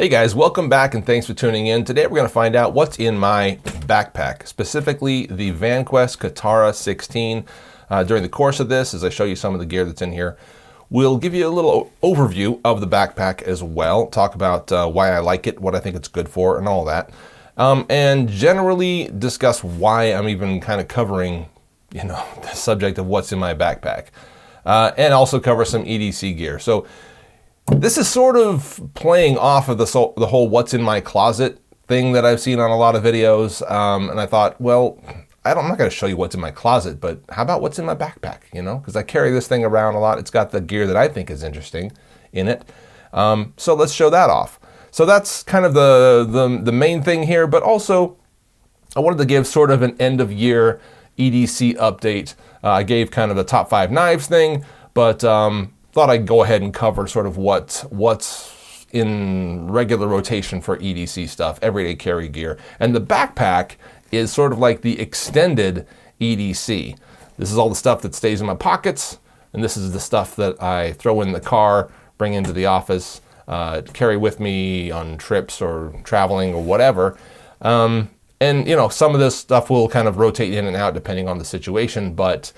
Hey guys, welcome back and thanks for tuning in. Today we're going to find out what's in my backpack, specifically the Vanquest Katara-16. During the course of this, as I show you some of the gear that's in here, we'll give you a little overview of the backpack as well, talk about why I like it, what I think it's good for, and all that. And generally discuss why I'm even kind of covering, the subject of what's in my backpack. And also cover some EDC gear. So this is sort of playing off of the whole what's in my closet thing that I've seen on a lot of videos. And I thought, well, I'm not going to show you what's in my closet, but how about what's in my backpack, because I carry this thing around a lot. It's got the gear that I think is interesting in it. So let's show that off. So that's kind of the main thing here, but also I wanted to give sort of an end of year EDC update. I gave kind of the top 5 knives thing, but thought I'd go ahead and cover sort of what's in regular rotation for EDC stuff, everyday carry gear. And the backpack is sort of like the extended EDC. This is all the stuff that stays in my pockets, and this is the stuff that I throw in the car, bring into the office, carry with me on trips or traveling or whatever. And some of this stuff will kind of rotate in and out depending on the situation, but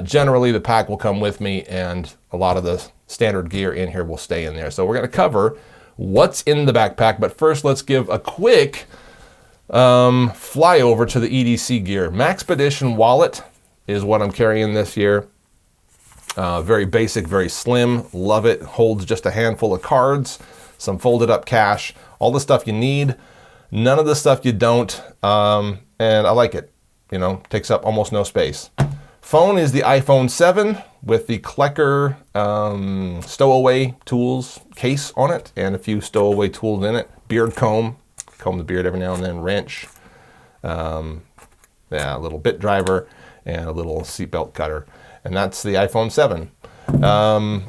generally the pack will come with me and a lot of the standard gear in here will stay in there. So we're going to cover what's in the backpack, but first let's give a quick flyover to the EDC gear. Maxpedition wallet is what I'm carrying this year. Very basic, very slim, love it. Holds just a handful of cards, some folded up cash, all the stuff you need, none of the stuff you don't, and I like it. Takes up almost no space. Phone is the iPhone 7 with the Klecker stowaway tools case on it and a few stowaway tools in it. Beard comb the beard every now and then, wrench, a little bit driver, and a little seatbelt cutter. And that's the iPhone 7.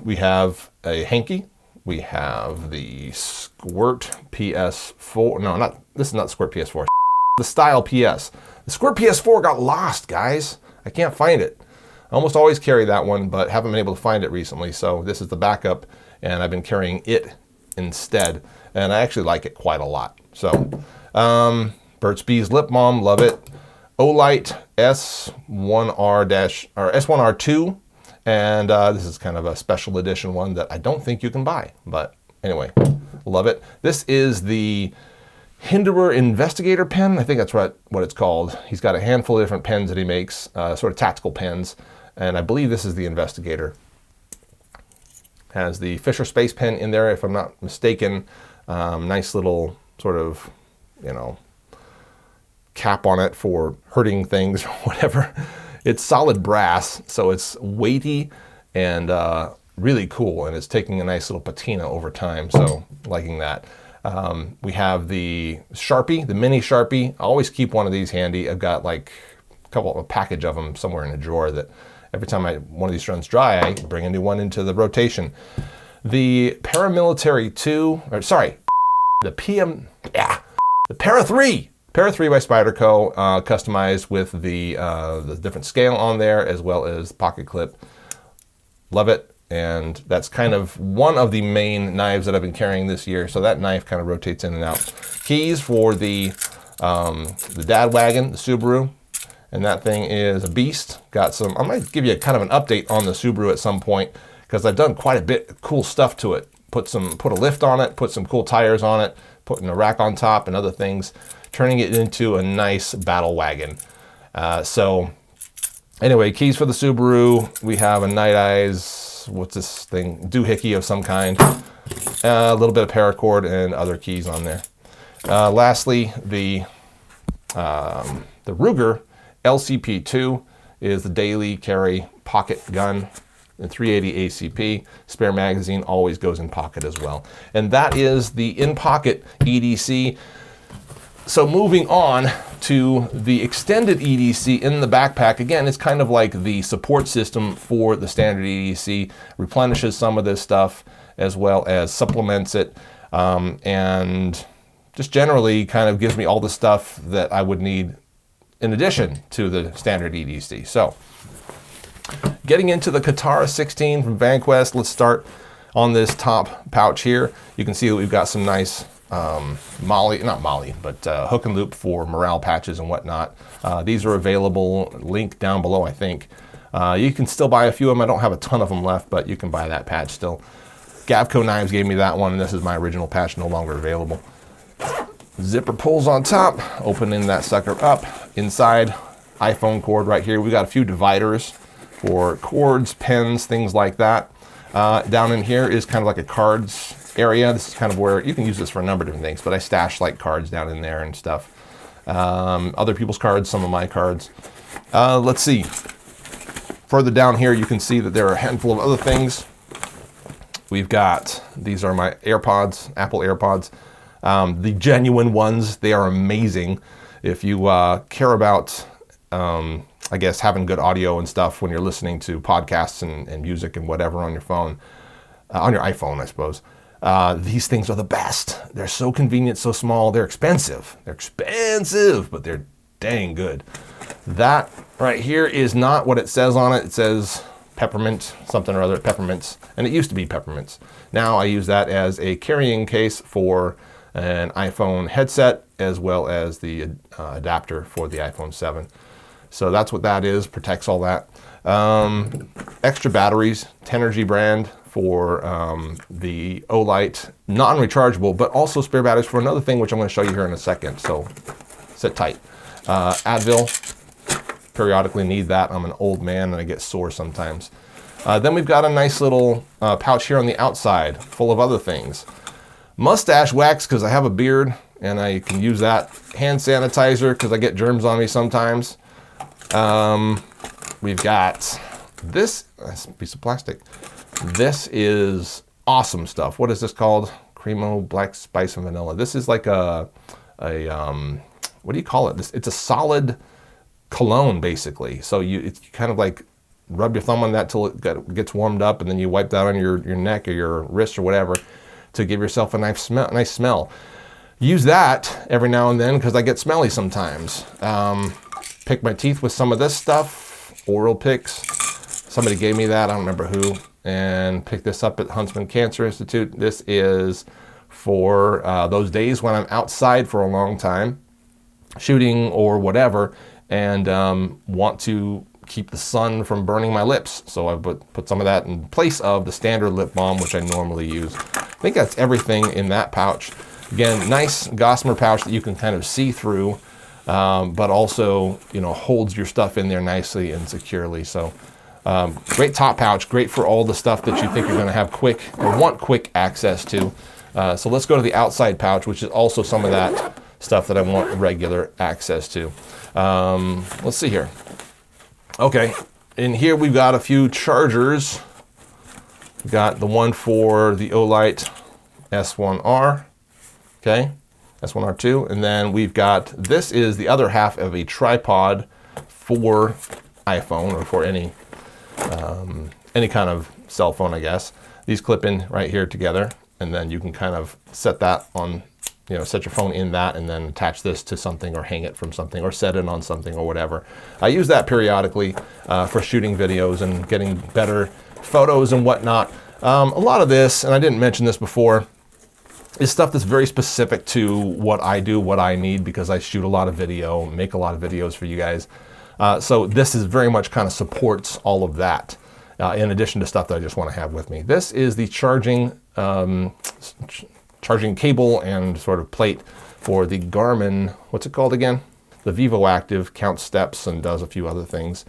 We have a hanky. We have the Squirt PS4. No, this is not Squirt PS4. The Style PS. The Squirt PS4 got lost, guys. I can't find it. I almost always carry that one, but haven't been able to find it recently. So this is the backup, and I've been carrying it instead. And I actually like it quite a lot. So Burt's Bees Lip Balm, love it. Olight S1R-2, and this is kind of a special edition one that I don't think you can buy, but anyway, love it. This is the Hinderer Investigator pen. I think that's what it's called. He's got a handful of different pens that he makes, sort of tactical pens, and I believe this is the Investigator. Has the Fisher Space pen in there, if I'm not mistaken. Nice little sort of, cap on it for hurting things or whatever. It's solid brass, so it's weighty and really cool, and it's taking a nice little patina over time, so liking that. We have the Sharpie, the mini Sharpie. I always keep one of these handy. I've got like a package of them somewhere in a drawer that every time one of these runs dry, I bring a new one into the rotation. The Paramilitary 2, the Para 3. Para 3 by Spyderco, customized with the different scale on there as well as pocket clip. Love it. And that's kind of one of the main knives that I've been carrying this year. So that knife kind of rotates in and out. Keys for the Dad Wagon, the Subaru. And that thing is a beast. I might give you kind of an update on the Subaru at some point because I've done quite a bit of cool stuff to it. Put a lift on it, put some cool tires on it, putting a rack on top and other things, turning it into a nice battle wagon. So anyway, keys for the Subaru. We have a Night Eyes, what's this thing? Doohickey of some kind. A little bit of paracord and other keys on there. Lastly, the Ruger LCP2 is the daily carry pocket gun. The 380 ACP. Spare magazine always goes in pocket as well. And that is the in-pocket EDC. So moving on to the extended EDC in the backpack, again, it's kind of like the support system for the standard EDC, replenishes some of this stuff as well as supplements it, and just generally kind of gives me all the stuff that I would need in addition to the standard EDC. So getting into the Katara-16 from Vanquest, let's start on this top pouch here. You can see that we've got some nice hook and loop for morale patches and whatnot. These are available, link down below, I think. You can still buy a few of them. I don't have a ton of them left, but you can buy that patch still. Gavco Knives gave me that one, and this is my original patch, no longer available. Zipper pulls on top, opening that sucker up. Inside, iPhone cord right here. We got a few dividers for cords, pens, things like that. Down in here is kind of like a cards area. This is kind of where you can use this for a number of different things, but I stash like cards down in there and stuff. Other people's cards, some of my cards. Let's see. Further down here, you can see that there are a handful of other things. We've got, these are my AirPods, Apple AirPods. The genuine ones, they are amazing. If you care about, I guess, having good audio and stuff when you're listening to podcasts and music and whatever on your phone, on your iPhone, I suppose. These things are the best. They're so convenient, so small. They're expensive. They're expensive, but they're dang good. That right here is not what it says on it. It says peppermint, something or other, peppermints. And it used to be peppermints. Now I use that as a carrying case for an iPhone headset, as well as the adapter for the iPhone 7. So that's what that is, protects all that. Extra batteries, Tenergy brand for the Olight, non-rechargeable, but also spare batteries for another thing, which I'm going to show you here in a second. So sit tight. Advil, periodically need that. I'm an old man and I get sore sometimes. Then we've got a nice little pouch here on the outside full of other things. Mustache wax, because I have a beard and I can use that. Hand sanitizer, because I get germs on me sometimes. We've got this piece of plastic. This is awesome stuff. What is this called? Cremo, black spice, and vanilla. This is like a what do you call it? It's a solid cologne, basically. So it's kind of like rub your thumb on that till it gets warmed up, and then you wipe that on your neck or your wrist or whatever to give yourself a nice smell. Use that every now and then because I get smelly sometimes. Pick my teeth with some of this stuff, oral picks. Somebody gave me that, I don't remember who, and picked this up at Huntsman Cancer Institute. This is for those days when I'm outside for a long time, shooting or whatever, and want to keep the sun from burning my lips. So I put some of that in place of the standard lip balm, which I normally use. I think that's everything in that pouch. Again, nice Gossamer pouch that you can kind of see through, but also, you know, holds your stuff in there nicely and securely. So great top pouch, great for all the stuff that you think you're going to have quick or want quick access to. So let's go to the outside pouch, which is also some of that stuff that I want regular access to. Let's see here. Okay, in here we've got a few chargers. We've got the one for the Olight S1R, okay, S1R2, and then we've got, this is the other half of a tripod for iPhone or for any kind of cell phone, I guess. These clip in right here together, and then you can kind of set that on, you know, set your phone in that and then attach this to something or hang it from something or set it on something or whatever. I use that periodically for shooting videos and getting better photos and whatnot. A lot of this, and I didn't mention this before, is stuff that's very specific to what I do, what I need, because I shoot a lot of video, make a lot of videos for you guys. So this is very much kind of supports all of that, in addition to stuff that I just want to have with me. This is the charging cable and sort of plate for the Garmin, what's it called again? The Vivo Active, counts steps and does a few other things.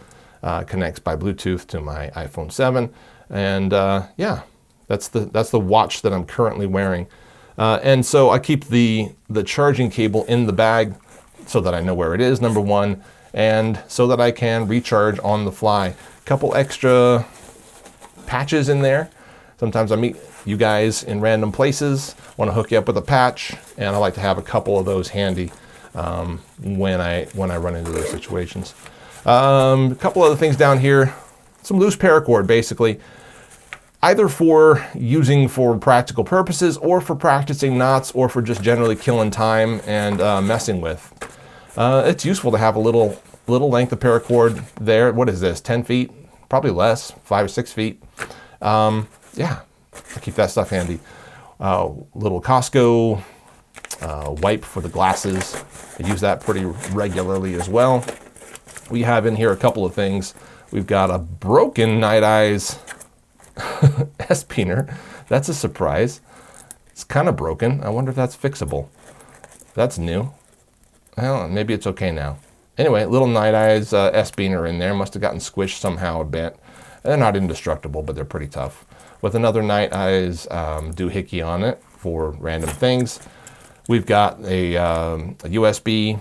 Connects by Bluetooth to my iPhone 7. And yeah, that's the watch that I'm currently wearing. And so I keep the charging cable in the bag so that I know where it is, number one, and so that I can recharge on the fly. A couple extra patches in there. Sometimes I meet you guys in random places, want to hook you up with a patch, and I like to have a couple of those handy when I run into those situations. A couple other things down here, some loose paracord basically, either for using for practical purposes or for practicing knots or for just generally killing time and messing with. It's useful to have a little length of paracord there. What is this, 10 feet? Probably less, 5 or 6 feet. Yeah, I keep that stuff handy. Little Costco wipe for the glasses. I use that pretty regularly as well. We have in here a couple of things. We've got a broken Night Eyes S-Peener. That's a surprise. It's kind of broken. I wonder if that's fixable. That's new. Well, maybe it's okay now. Anyway, little Night Eyes S-Peener in there. Must have gotten squished somehow a bit. They're not indestructible, but they're pretty tough. With another Night Eyes doohickey on it for random things. We've got a USB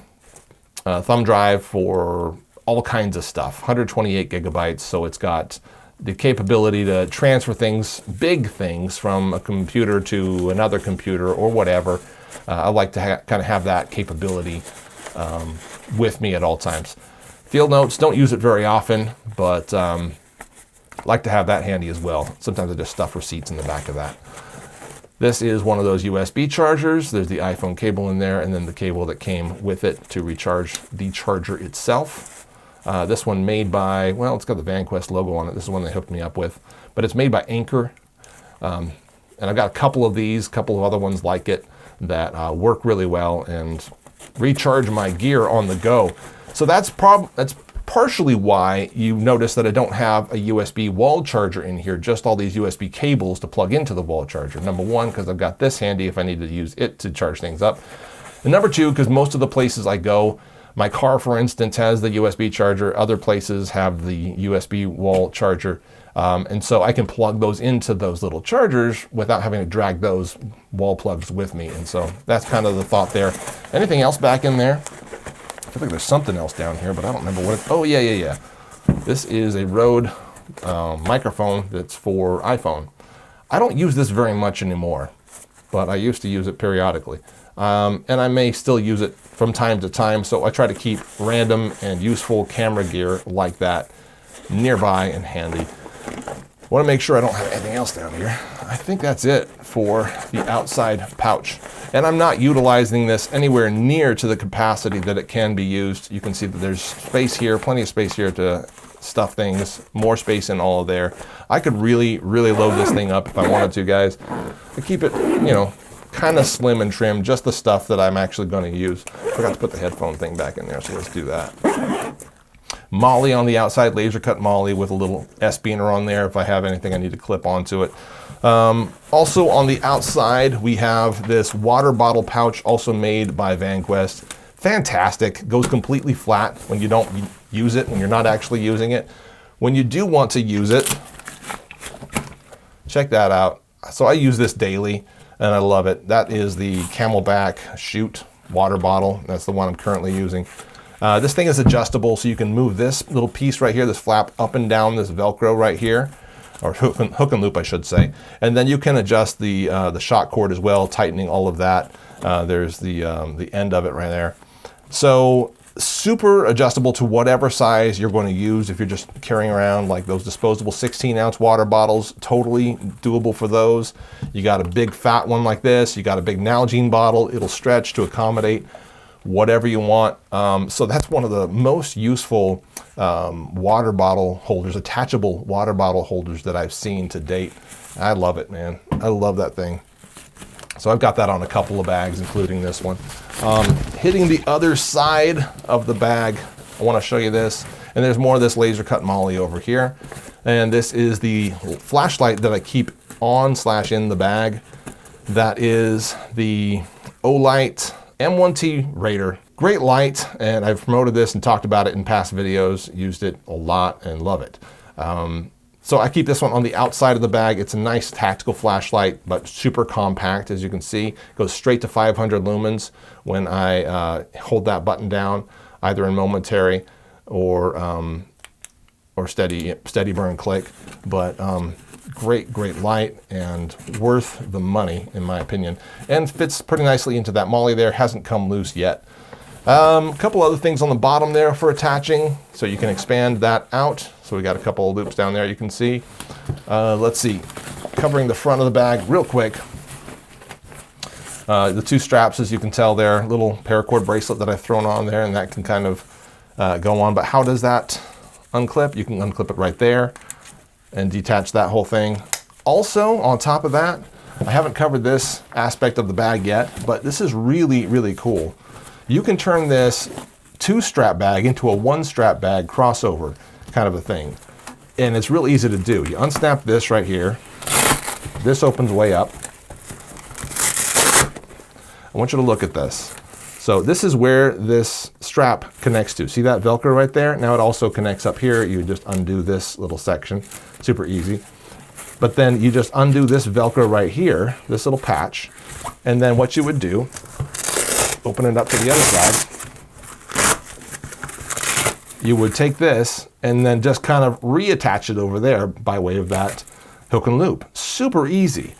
thumb drive for all kinds of stuff, 128 gigabytes, so it's got the capability to transfer things, big things, from a computer to another computer or whatever. I like to kind of have that capability with me at all times. Field notes, don't use it very often, but like to have that handy as well. Sometimes I just stuff receipts in the back of that. This is one of those USB chargers. There's the iPhone cable in there, and then the cable that came with it to recharge the charger itself. This one made by, well, it's got the Vanquest logo on it. This is one they hooked me up with, but it's made by Anchor. And I've got a couple of these, a couple of other ones like it that work really well and recharge my gear on the go. So that's partially why you notice that I don't have a USB wall charger in here, just all these USB cables to plug into the wall charger. Number one, because I've got this handy if I need to use it to charge things up. And number two, because most of the places I go, my car, for instance, has the USB charger. Other places have the USB wall charger. And so I can plug those into those little chargers without having to drag those wall plugs with me. And so that's kind of the thought there. Anything else back in there? I feel like there's something else down here, but I don't remember what it, oh yeah. This is a Rode microphone that's for iPhone. I don't use this very much anymore, but I used to use it periodically. And I may still use it from time to time, so I try to keep random and useful camera gear like that nearby and handy. Want to make sure I don't have anything else down here. I think that's it for the outside pouch. And I'm not utilizing this anywhere near to the capacity that it can be used. You can see that there's space here, plenty of space here to stuff things, more space in all of there. I could really load this thing up if I wanted to, guys. I keep it, you know, kind of slim and trim, just the stuff that I'm actually going to use. Forgot to put the headphone thing back in there, so let's do that. Molly on the outside, laser cut Molly with a little S-Peener on there if I have anything I need to clip onto it. Also on the outside, we have this water bottle pouch, also made by Vanquest. Fantastic, goes completely flat when you don't use it, when you're not actually using it. When you do want to use it, check that out. So I use this daily and I love it. That is the Camelback Chute water bottle. That's the one I'm currently using. This thing is adjustable, so you can move this little piece right here, this flap, up and down this Velcro right here, or hook and loop, I should say. And then you can adjust the shock cord as well, tightening all of that. There's the end of it right there. So super adjustable to whatever size you're going to use. If you're just carrying around like those disposable 16-ounce water bottles, totally doable for those. You got a big fat one like this. You got a big Nalgene bottle. It'll stretch to accommodate whatever you want. So that's one of the most useful water bottle holders, attachable water bottle holders that I've seen to date. I love it, man. I love that thing. So I've got that on a couple of bags, including this one. Hitting the other side of the bag, I want to show you this. And there's more of this laser cut Molly over here. And this is the flashlight that I keep on/in the bag. That is the Olight M1T Raider. Great light, and I've promoted this and talked about it in past videos, used it a lot and love it. So I keep this one on the outside of the bag. It's a nice tactical flashlight, but super compact, as you can see. It goes straight to 500 lumens when I hold that button down, either in momentary or steady burn click. But great light and worth the money, in my opinion, and fits pretty nicely into that Molly there. Hasn't come loose yet. A couple other things on the bottom there for attaching, so you can expand that out. So we got a couple of loops down there you can see. Let's see, covering the front of the bag real quick. The two straps, as you can tell there, little paracord bracelet that I've thrown on there, and that can kind of go on. But how does that unclip? You can unclip it right there and detach that whole thing. Also, on top of that, I haven't covered this aspect of the bag yet, but this is really, really cool. You can turn this 2-strap bag into a 1-strap bag crossover kind of a thing. And it's real easy to do. You unsnap this right here. This opens way up. I want you to look at this. So this is where this strap connects to. See that Velcro right there? Now it also connects up here. You just undo this little section. Super easy. But then you just undo this Velcro right here, this little patch. And then what you would do, open it up to the other side. You would take this and then just kind of reattach it over there by way of that hook and loop. Super easy.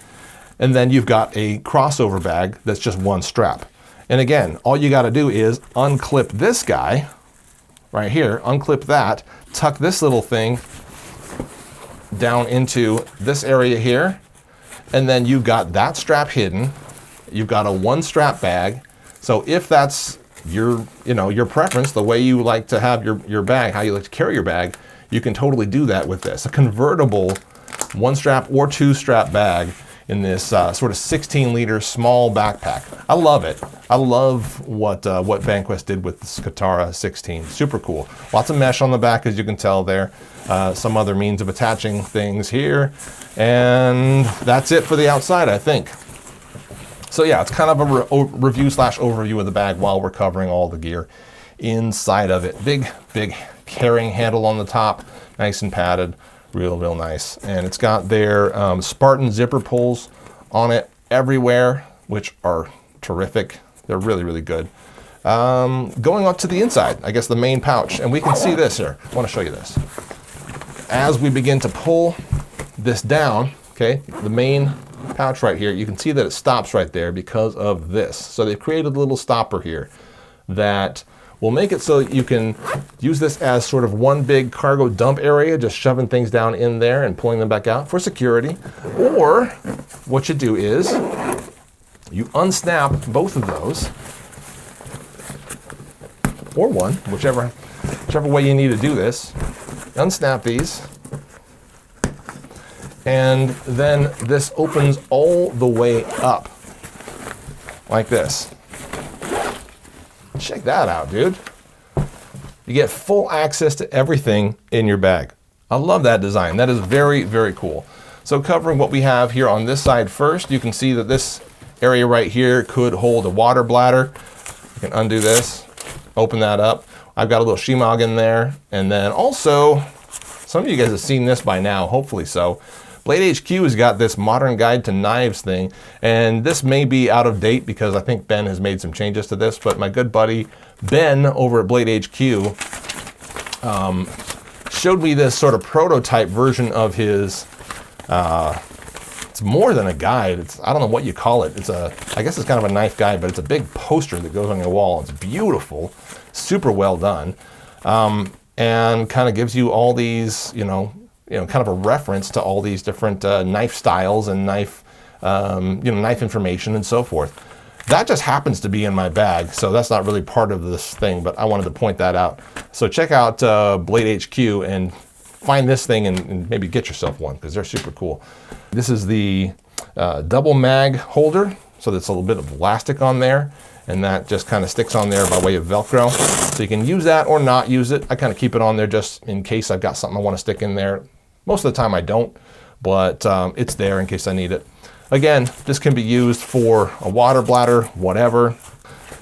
And then you've got a crossover bag that's just 1 strap. And again, all you got to do is unclip this guy right here, unclip that, tuck this little thing down into this area here, and then you've got that strap hidden. You've got a 1-strap bag. So if that's your preference, the way you like to have your bag, how you like to carry your bag, you can totally do that with this. A convertible 1-strap or 2-strap bag in this sort of 16-liter small backpack. I love it. I love what Vanquest did with this Katara-16. Super cool. Lots of mesh on the back, as you can tell there. Some other means of attaching things here. And that's it for the outside, I think. So yeah, it's kind of a review/overview of the bag while we're covering all the gear inside of it. Big carrying handle on the top, nice and padded, real nice. And it's got their Spartan zipper pulls on it everywhere, which are terrific. They're really good. Going up to the inside, I guess the main pouch, and we can see this here. I want to show you this. As we begin to pull this down, okay, the main pouch right here, you can see that it stops right there because of this. So they've created a little stopper here that will make it so that you can use this as sort of one big cargo dump area, just shoving things down in there and pulling them back out for security. Or what you do is you unsnap both of those, or one, whichever way you need to do this. Unsnap these, and then this opens all the way up like this. Check that out, dude. You get full access to everything in your bag. I love that design. That is very cool. So covering what we have here on this side first, you can see that this area right here could hold a water bladder. You can undo this, open that up. I've got a little shemagh in there. And then also, some of you guys have seen this by now, hopefully so. Blade HQ has got this modern guide to knives thing, and this may be out of date because I think Ben has made some changes to this, but my good buddy Ben over at Blade HQ showed me this sort of prototype version of his, it's more than a guide. I don't know what you call it. I guess it's kind of a knife guide, but it's a big poster that goes on your wall. It's beautiful, super well done, and kind of gives you all these, kind of a reference to all these different knife styles and knife information and so forth. That just happens to be in my bag, so that's not really part of this thing, but I wanted to point that out. So check out Blade HQ and find this thing and maybe get yourself one, because they're super cool. This is the double mag holder, so there's a little bit of elastic on there, and that just kind of sticks on there by way of Velcro. So you can use that or not use it. I kind of keep it on there just in case I've got something I want to stick in there. Most of the time I don't, but it's there in case I need it. Again, this can be used for a water bladder, whatever,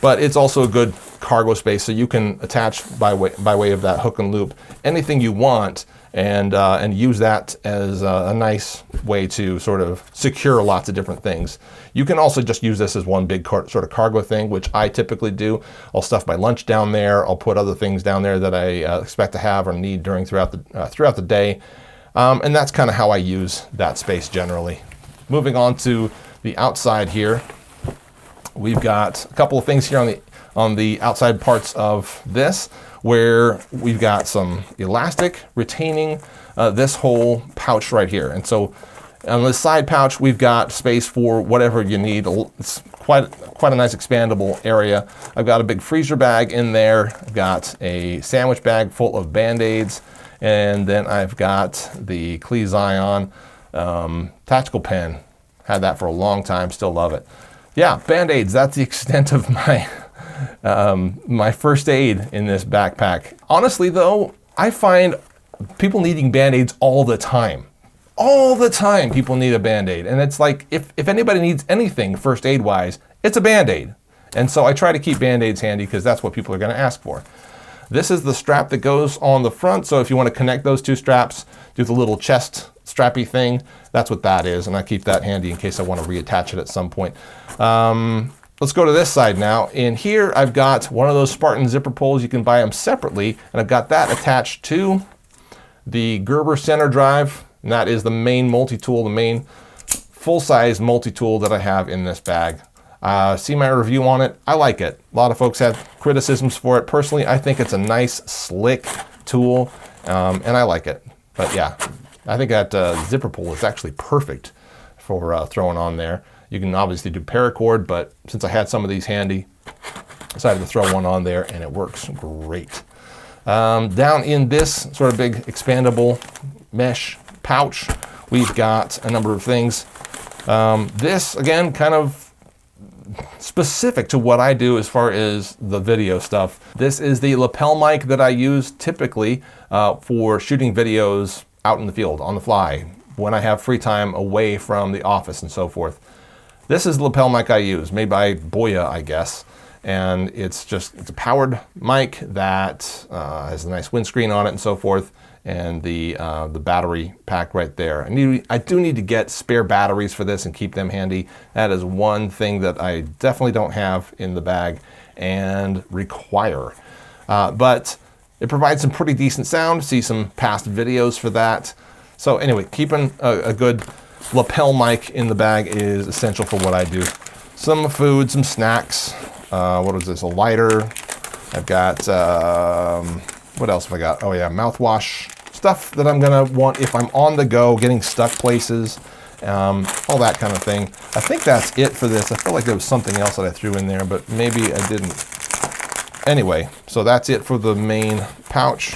but it's also a good cargo space, so you can attach by way of that hook and loop anything you want, and use that as a nice way to sort of secure lots of different things. You can also just use this as one big sort of cargo thing, which I typically do. I'll stuff my lunch down there. I'll put other things down there that I expect to have or need throughout the day. And that's kind of how I use that space generally. Moving on to the outside here, we've got a couple of things here on the outside parts of this, where we've got some elastic retaining this whole pouch right here. And so on the side pouch, we've got space for whatever you need. It's quite a nice expandable area. I've got a big freezer bag in there. I've got a sandwich bag full of Band-Aids. And then I've got the Klee Zion tactical pen Had that for a long time, still love it. Yeah, Band-Aids, that's the extent of my, my first aid in this backpack. Honestly though, I find people needing Band-Aids all the time. All the time people need a Band-Aid. And it's like, if anybody needs anything first aid wise, it's a Band-Aid. And so I try to keep Band-Aids handy because that's what people are gonna ask for. This is the strap that goes on the front. So if you want to connect those two straps, do the little chest strappy thing, that's what that is. And I keep that handy in case I want to reattach it at some point. Let's go to this side now. In here, I've got one of those Spartan zipper pulls. You can buy them separately. And I've got that attached to the Gerber center drive. And that is the main multi-tool, the main full-size multi-tool that I have in this bag. See my review on it. I like it. A lot of folks have criticisms for it. Personally, I think it's a nice, slick tool, and I like it. But yeah, I think that zipper pull is actually perfect for throwing on there. You can obviously do paracord, but since I had some of these handy, I decided to throw one on there, and it works great. Down in this sort of big expandable mesh pouch, we've got a number of things. This, again, kind of specific to what I do as far as the video stuff. This is the lapel mic that I use typically for shooting videos out in the field, on the fly, when I have free time away from the office and so forth. This is the lapel mic I use, made by Boya, I guess. And it's a powered mic that has a nice windscreen on it and so forth. And the battery pack right there. I do need to get spare batteries for this and keep them handy. That is one thing that I definitely don't have in the bag and require. But it provides some pretty decent sound. See some past videos for that. So anyway, keeping a good lapel mic in the bag is essential for what I do. Some food, some snacks. What is this? A lighter. I've got, what else have I got? Oh yeah, mouthwash. Stuff that I'm gonna want if I'm on the go, getting stuck places, all that kind of thing. I think that's it for this. I feel like there was something else that I threw in there, but maybe I didn't. Anyway, so that's it for the main pouch.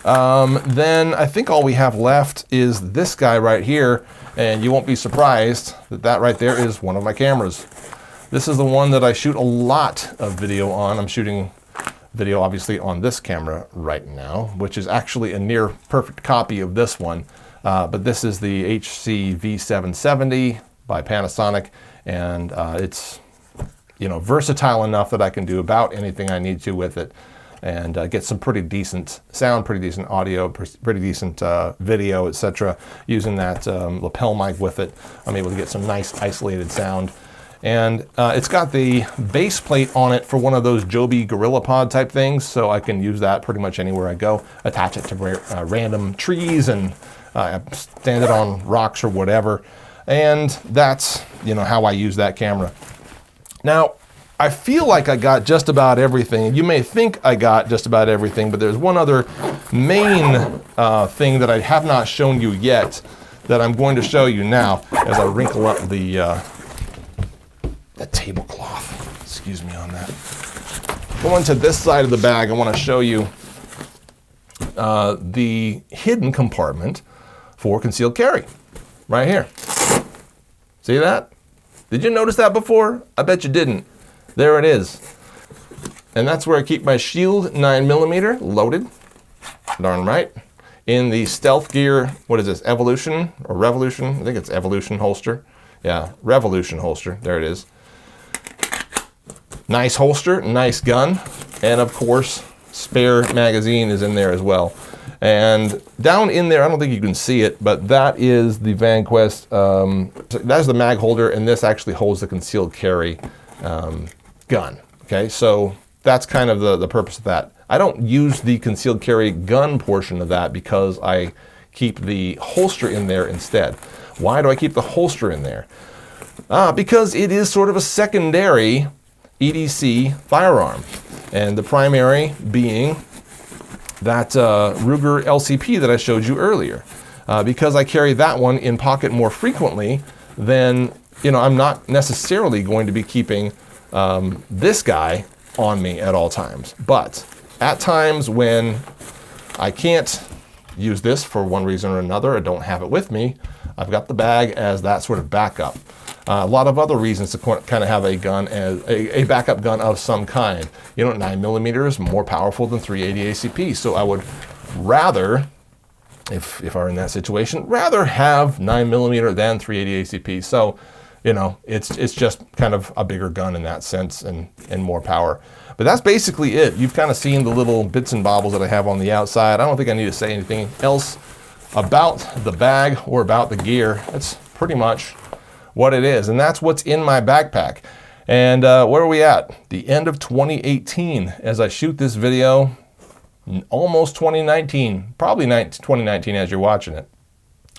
Then I think all we have left is this guy right here, and you won't be surprised that that right there is one of my cameras. This is the one that I shoot a lot of video on. I'm shooting video obviously on this camera right now, which is actually a near perfect copy of this one. But this is the HC V770 by Panasonic, and it's versatile enough that I can do about anything I need to with it, and get some pretty decent sound, pretty decent audio, pretty decent video, etc. Using that lapel mic with it, I'm able to get some nice isolated sound. And it's got the base plate on it for one of those Joby Gorilla Pod type things, so I can use that pretty much anywhere I go. Attach it to random trees and stand it on rocks or whatever. And that's how I use that camera. Now, I feel like I got just about everything. You may think I got just about everything, but there's one other main thing that I have not shown you yet that I'm going to show you now as I wrinkle up the tablecloth. Excuse me on that. Going to this side of the bag, I want to show you the hidden compartment for concealed carry. Right here. See that? Did you notice that before? I bet you didn't. There it is. And that's where I keep my Shield 9mm loaded. Darn right. In the Stealth Gear, what is this, Evolution or Revolution? I think it's Evolution holster. Yeah, Revolution holster. There it is. Nice holster, nice gun, and of course, spare magazine is in there as well. And down in there, I don't think you can see it, but that is the Vanquest, that's the mag holder, and this actually holds the concealed carry gun. Okay, so that's kind of the purpose of that. I don't use the concealed carry gun portion of that because I keep the holster in there instead. Why do I keep the holster in there? Because it is sort of a secondary EDC firearm, and the primary being that Ruger LCP that I showed you earlier. Because I carry that one in pocket more frequently, then I'm not necessarily going to be keeping this guy on me at all times. But at times when I can't use this for one reason or another, I don't have it with me, I've got the bag as that sort of backup. A lot of other reasons to kind of have a gun as a backup gun of some kind. 9mm is more powerful than 380 ACP, so I would rather, if I were in that situation, rather have 9mm than 380 ACP. So, it's just kind of a bigger gun in that sense and more power. But that's basically it. You've kind of seen the little bits and bobbles that I have on the outside. I don't think I need to say anything else about the bag or about the gear. That's pretty much what it is, and that's what's in my backpack. And where are we at? The end of 2018 as I shoot this video. Almost 2019, probably 2019 as you're watching it.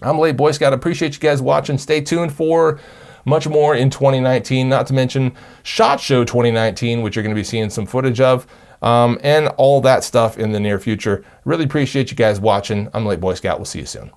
I'm Late Boy Scout. Appreciate you guys watching. Stay tuned for much more in 2019, not to mention SHOT Show 2019, which you're going to be seeing some footage of, and all that stuff in the near future. Really appreciate you guys watching. I'm Late Boy Scout. We'll see you soon.